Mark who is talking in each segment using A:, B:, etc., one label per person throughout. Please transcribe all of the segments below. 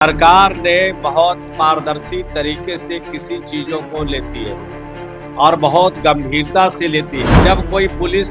A: सरकार ने बहुत पारदर्शी तरीके से किसी चीजों को लेती है और बहुत गंभीरता से लेती है। जब कोई पुलिस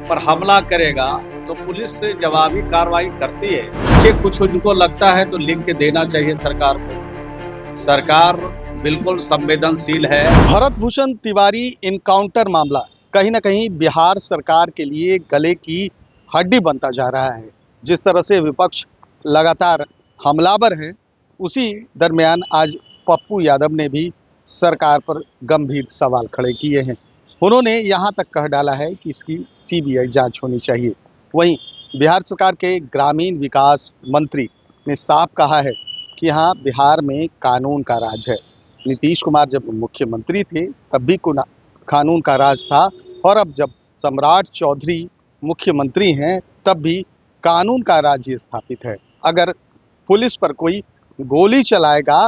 A: पर हमला करेगा तो पुलिस जवाबी कार्रवाई करती है। ये कुछ उनको लगता है तो लिख के देना चाहिए सरकार को। सरकार बिल्कुल संवेदनशील है।
B: भरत भूषण तिवारी इनकाउंटर मामला कहीं ना कहीं बिहार सरकार के लिए गले की हड्डी बनता जा रहा है। जिस तरह से विपक्ष लगातार हमलावर है, उसी दरमियान आज पप्पू यादव ने भी सरकार पर गंभीर सवाल खड़े किए हैं। उन्होंने यहां तक कह डाला है कि इसकी सीबीआई जांच होनी चाहिए। वहीं बिहार सरकार के ग्रामीण विकास मंत्री ने साफ कहा है कि यहाँ बिहार में कानून का राज है। नीतीश कुमार जब मुख्यमंत्री थे तब भी कानून का राज था, और अब जब सम्राट चौधरी मुख्यमंत्री हैं तब भी कानून का राज स्थापित है। अगर पुलिस पर कोई गोली चलाएगा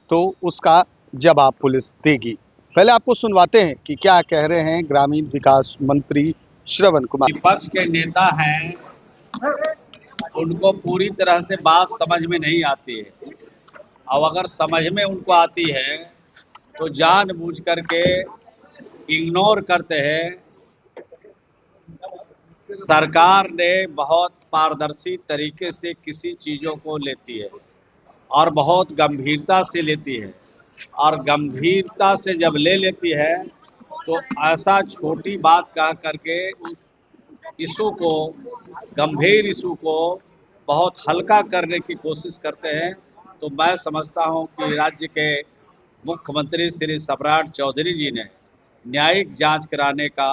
B: तो उसका जवाब पुलिस देगी। पहले आपको सुनवाते हैं कि क्या कह रहे हैं ग्रामीण विकास मंत्री श्रवण कुमार।
A: विपक्ष के नेता हैं, उनको पूरी तरह से बात समझ में नहीं आती है, और अगर समझ में उनको आती है तो जानबूझ करके इग्नोर करते हैं। सरकार ने बहुत पारदर्शी तरीके से किसी चीज़ों को लेती है और बहुत गंभीरता से लेती है, और गंभीरता से जब ले लेती है तो ऐसा छोटी बात कह करके उस इशू को, गंभीर इशू को बहुत हल्का करने की कोशिश करते हैं। तो मैं समझता हूं कि राज्य के मुख्यमंत्री श्री सम्राट चौधरी जी ने न्यायिक जांच कराने का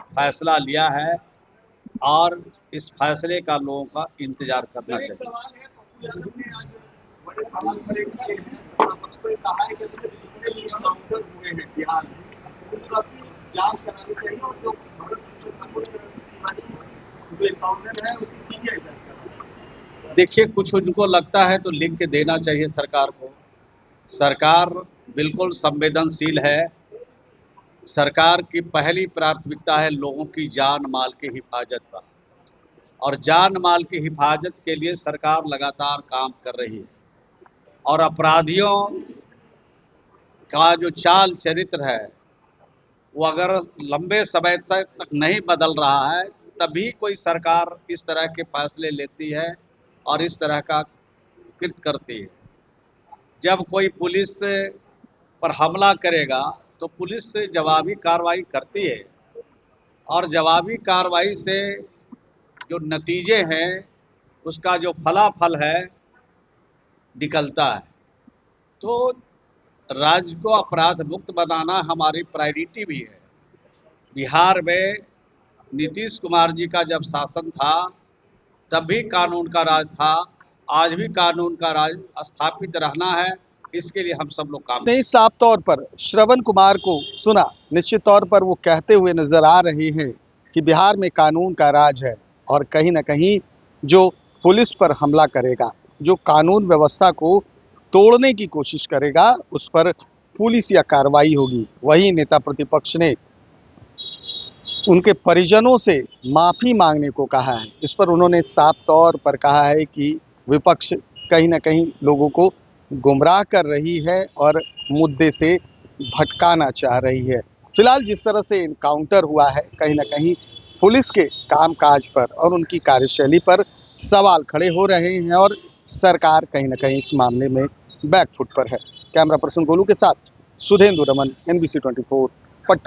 A: फैसला लिया है, और इस फैसले का लोगों का इंतजार करना चाहिए। देखिए, कुछ उनको लगता है तो लिख के देना चाहिए सरकार को। सरकार बिल्कुल संवेदनशील है। सरकार की पहली प्राथमिकता है लोगों की जान माल की हिफाजत का, और जान माल की हिफाजत के लिए सरकार लगातार काम कर रही है। और अपराधियों का जो चाल चरित्र है वो अगर लंबे समय तक नहीं बदल रहा है, तभी कोई सरकार इस तरह के फैसले लेती है और इस तरह का कृत्य करती है। जब कोई पुलिस पर हमला करेगा तो पुलिस जवाबी कार्रवाई करती है, और जवाबी कार्रवाई से जो नतीजे हैं उसका जो फलाफल है निकलता है। तो राज्य को अपराध मुक्त बनाना हमारी प्रायोरिटी भी है। बिहार में नीतीश कुमार जी का जब शासन था तब भी कानून का राज था, आज भी कानून का राज स्थापित रहना है। इसके लिए हम सब लोग काम
B: नहीं, साफ तौर पर श्रवण कुमार को सुना, निश्चित तौर पर वो कहते हुए नजर आ रहे हैं कि बिहार में कानून का राज है, और कहीं ना कहीं जो पुलिस पर हमला करेगा, जो कानून व्यवस्था को तोड़ने की कोशिश करेगा, उस पर पुलिस या कार्रवाई होगी। वही नेता प्रतिपक्ष ने उनके परिजनों से माफ़ी मांगने को कहा है। इस पर उन्होंने साफ तौर पर कहा है कि विपक्ष कहीं ना कहीं लोगों को गुमराह कर रही है और मुद्दे से भटकाना चाह रही है। फिलहाल जिस तरह से इनकाउंटर हुआ है, कहीं ना कहीं पुलिस के कामकाज पर और उनकी कार्यशैली पर सवाल खड़े हो रहे हैं, और सरकार कहीं ना कहीं इस मामले में बैकफुट पर है। कैमरा पर्सन गोलू के साथ सुधेंदु रमन, NBC 24।